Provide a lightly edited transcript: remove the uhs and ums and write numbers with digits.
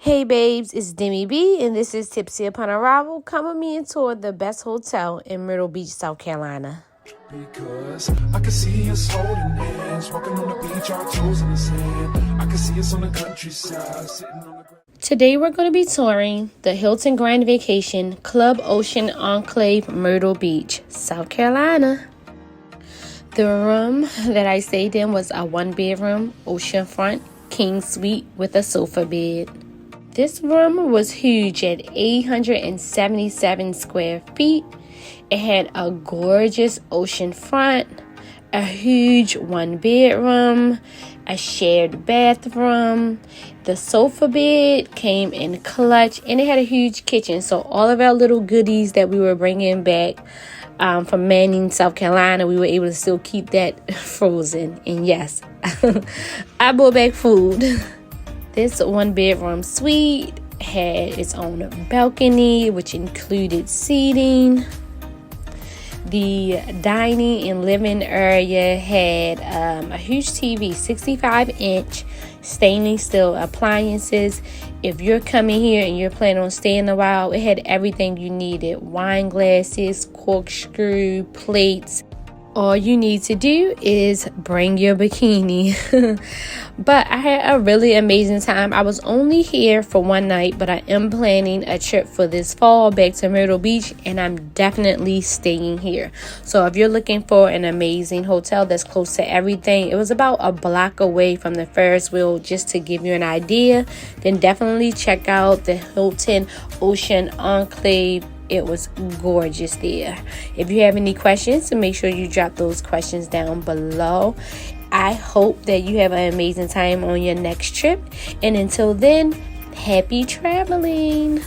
Hey babes, it's Deme B, and this is Tipsy Upon Arrival. Come with me and tour the best hotel in Myrtle Beach, South Carolina. Because I can see us holding hands, walking on the beach, our toes in the sand. I can see us on the countryside, sitting on the ground. Today we're going to be touring the Hilton Grand Vacation Club Ocean Enclave, Myrtle Beach, South Carolina. The room that I stayed in was a one-bedroom, oceanfront, king suite with a sofa bed. This room was huge at 877 square feet. It had a gorgeous ocean front, a huge one bedroom, a shared bathroom. The sofa bed came in clutch, and it had a huge kitchen. So all of our little goodies that we were bringing back from Manning, South Carolina, we were able to still keep that frozen. And yes, I brought back food. This one bedroom suite had its own balcony, which included seating. The dining and living area had a huge TV, 65-inch stainless steel appliances. If you're coming here and you're planning on staying a while, it had everything you needed: wine glasses, corkscrew, plates. All you need to do is bring your bikini. But I had a really amazing time. I was only here for one night, but I am planning a trip for this fall back to Myrtle Beach, and I'm definitely staying here. So if you're looking for an amazing hotel that's close to everything, it was about a block away from the Ferris wheel, just to give you an idea, then definitely check out the Hilton Ocean Enclave. It was gorgeous there. If you have any questions, so make sure you drop those questions down below. I hope that you have an amazing time on your next trip. And until then, happy traveling.